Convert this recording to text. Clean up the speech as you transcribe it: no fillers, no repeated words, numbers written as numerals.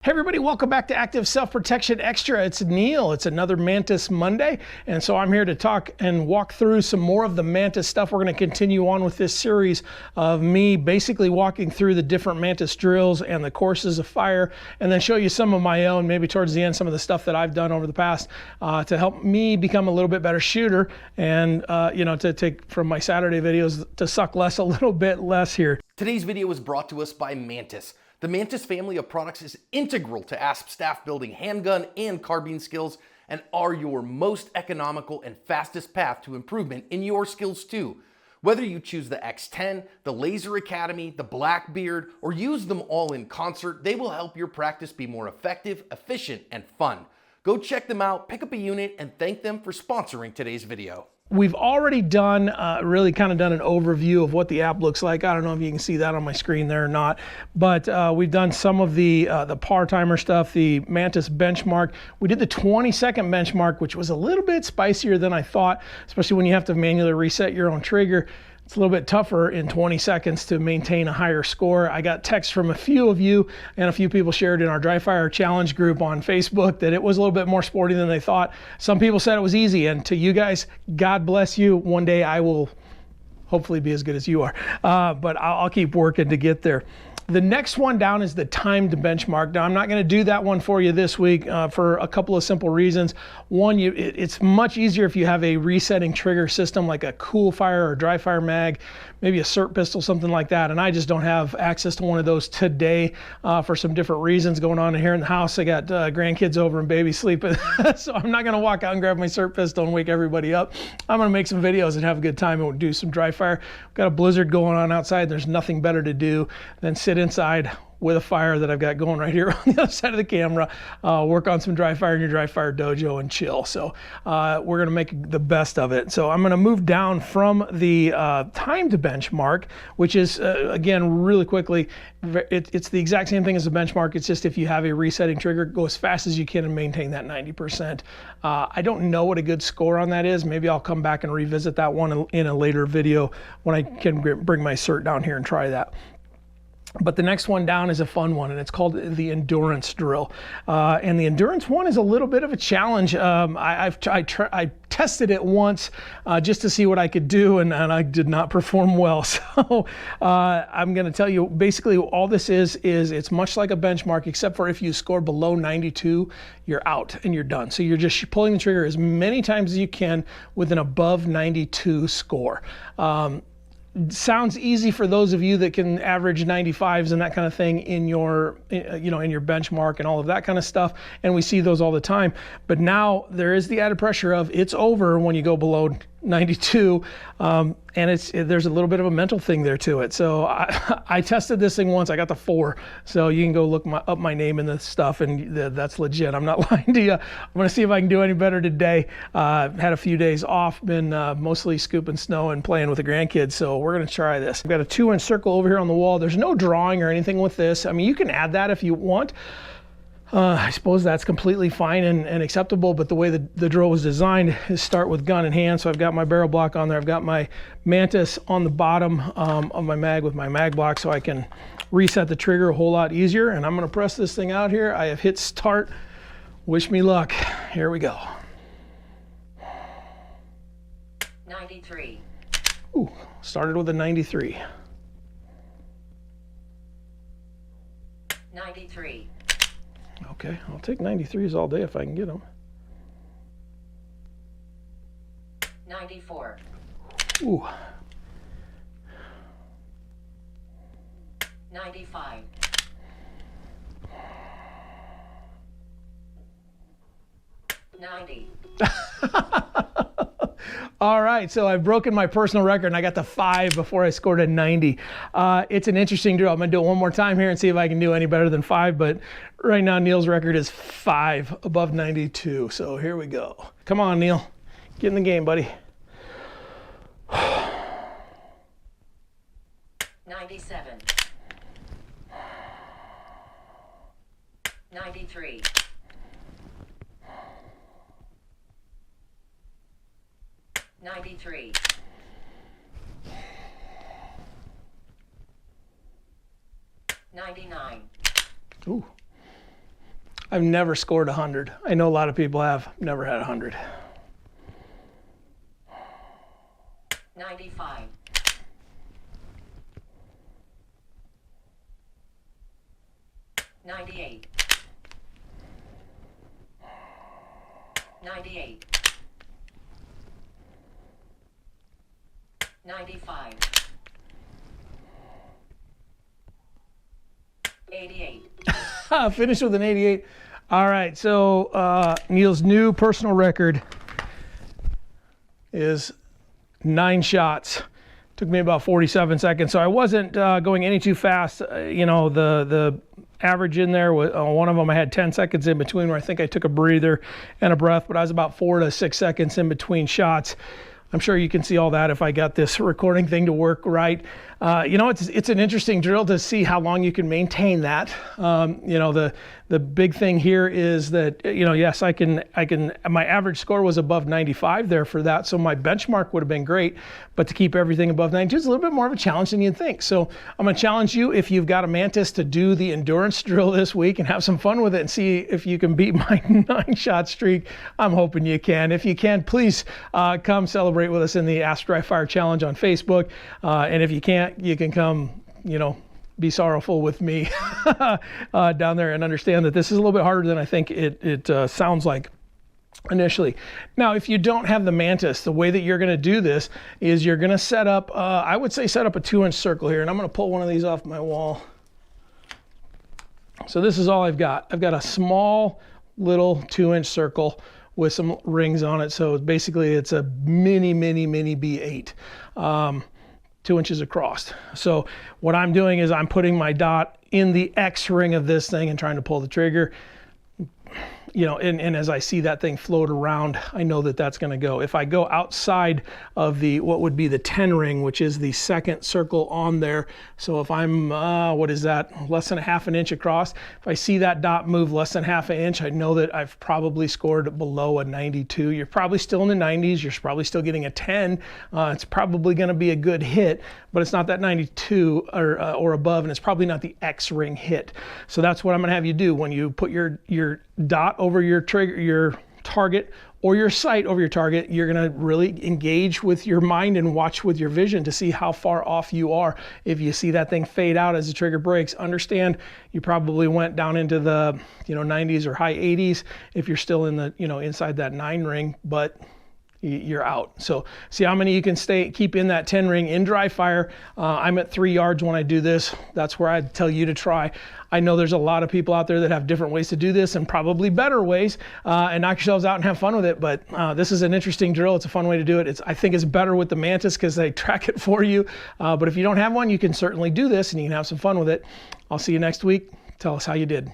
Hey everybody, welcome back to Active Self-Protection Extra. It's Neil. It's another Mantis Monday, and so I'm here to talk and walk through some more of the Mantis stuff. We're going to continue on with this series of me basically walking through the different Mantis drills and the courses of fire, and then show you some of my own, maybe towards the end, some of the stuff that I've done over the past to help me become a little bit better shooter and, to take from my Saturday videos to suck less a little bit less here. Today's video is brought to us by Mantis. The Mantis family of products is integral to ASP staff building handgun and carbine skills and are your most economical and fastest path to improvement in your skills too. Whether you choose the X10, the Laser Academy, the Blackbeard, or use them all in concert, they will help your practice be more effective, efficient, and fun. Go check them out, pick up a unit, and thank them for sponsoring today's video. We've already done, really kind of done an overview of what the app looks like. I don't know if you can see that on my screen there or not, but we've done some of the par timer stuff, the Mantis benchmark. We did the 20-second benchmark, which was a little bit spicier than I thought, especially when you have to manually reset your own trigger. It's a little bit tougher in 20 seconds to maintain a higher score. I got texts from a few of you, and a few people shared in our Dry Fire Challenge group on Facebook that it was a little bit more sporty than they thought. Some people said it was easy, and to you guys, God bless you. One day I will hopefully be as good as you are, but I'll keep working to get there. The next one down is the timed benchmark. Now, I'm not going to do that one for you this week for a couple of simple reasons. One, it's much easier if you have a resetting trigger system like a cool fire or dry fire mag, maybe a SIRT pistol, something like that. And I just don't have access to one of those today for some different reasons going on here in the house. I got grandkids over and baby sleeping, so I'm not going to walk out and grab my SIRT pistol and wake everybody up. I'm going to make some videos and have a good time and do some dry fire. We've got a blizzard going on outside. There's nothing better to do than sit inside with a fire that I've got going right here on the other side of the camera, work on some dry fire in your dry fire dojo and chill. So we're gonna make the best of it. So I'm gonna move down from the timed benchmark, which is, again, really quickly, it's the exact same thing as a benchmark. It's just if you have a resetting trigger, go as fast as you can and maintain that 90%. I don't know what a good score on that is. Maybe I'll come back and revisit that one in a later video when I can bring my SIRT down here and try that. But the next one down is a fun one, and it's called the endurance drill. And the endurance one is a little bit of a challenge. I tested it once just to see what I could do, and I did not perform well. So I'm going to tell you, basically all this is it's much like a benchmark, except for if you score below 92, you're out and you're done. So you're just pulling the trigger as many times as you can with an above 92 score. Sounds easy for those of you that can average 95s and that kind of thing in your, in your benchmark and all of that kind of stuff. And we see those all the time. But now there is the added pressure of it's over when you go below 92. And there's a little bit of a mental thing there to it. So I tested this thing once. I got the 4. So you can go look up my name in the stuff, and that's legit. I'm not lying to you. I'm going to see if I can do any better today. Had a few days off, been mostly scooping snow and playing with the grandkids. So we're going to try this. I've got a 2-inch circle over here on the wall. There's no drawing or anything with this. I mean, you can add that if you want. I suppose that's completely fine and acceptable, but the way the drill was designed is start with gun in hand. So I've got my barrel block on there. I've got my Mantis on the bottom of my mag with my mag block, so I can reset the trigger a whole lot easier. And I'm going to press this thing out here. I have hit start. Wish me luck. Here we go. 93. Ooh, started with a 93. 93. Okay, I'll take 93s all day if I can get them. 94. Ooh. 95. 90. All right, so I've broken my personal record and I got to 5 before I scored a 90. It's an interesting drill. I'm gonna do it one more time here and see if I can do any better than 5, but right now Neil's record is 5 above 92. So here we go. Come on, Neil, get in the game, buddy. 97. 93. 93. 99. Ooh. I've never scored 100. I know a lot of people have, never had 100. 95. 98. 98. 95. 88. Finished with an 88. All right, so Neil's new personal record is 9 shots. Took me about 47 seconds, so I wasn't going any too fast. You know, the average in there was one of them I had 10 seconds in between where I think I took a breather and a breath, but I was about 4 to 6 seconds in between shots. I'm sure you can see all that if I got this recording thing to work right. You know, it's an interesting drill to see how long you can maintain that. You know, the big thing here is that, you know, yes, I can, my average score was above 95 there for that. So my benchmark would have been great, but to keep everything above 92 is a little bit more of a challenge than you'd think. So I'm going to challenge you, if you've got a Mantis, to do the endurance drill this week and have some fun with it and see if you can beat my 9-shot streak. I'm hoping you can. If you can, please come celebrate with us in the Ask Dry Fire Challenge on Facebook. And if you can't, you can come, you know, be sorrowful with me down there and understand that this is a little bit harder than I think it sounds like initially. Now, if you don't have the Mantis, the way that you're going to do this is you're going to set up, I would say set up a 2-inch circle here, and I'm going to pull one of these off my wall. So this is all I've got. I've got a small little 2-inch circle with some rings on it. So basically it's a mini B8. 2 inches across. So what I'm doing is I'm putting my dot in the X ring of this thing and trying to pull the trigger. You know, and as I see that thing float around, I know that that's going to go. If I go outside of the, what would be the 10 ring, which is the second circle on there. So if I'm, what is that? Less than a half an inch across. If I see that dot move less than half an inch, I know that I've probably scored below a 92. You're probably still in the 90s. You're probably still getting a 10. It's probably going to be a good hit, but it's not that 92 or above, and it's probably not the X ring hit. So that's what I'm going to have you do when you put your dot over your trigger, your target, or your sight over your target. You're going to really engage with your mind and watch with your vision to see how far off you are. If you see that thing fade out as the trigger breaks, understand you probably went down into the, you know, 90s or high 80s if you're still in the, you know, inside that 9 ring, but you're out. So see how many you can keep in that 10 ring in dry fire. I'm at 3 yards when I do this. That's where I'd tell you to try. I know there's a lot of people out there that have different ways to do this and probably better ways, and knock yourselves out and have fun with it. But this is an interesting drill. It's a fun way to do it. I think it's better with the Mantis because they track it for you. But if you don't have one, you can certainly do this and you can have some fun with it. I'll see you next week. Tell us how you did.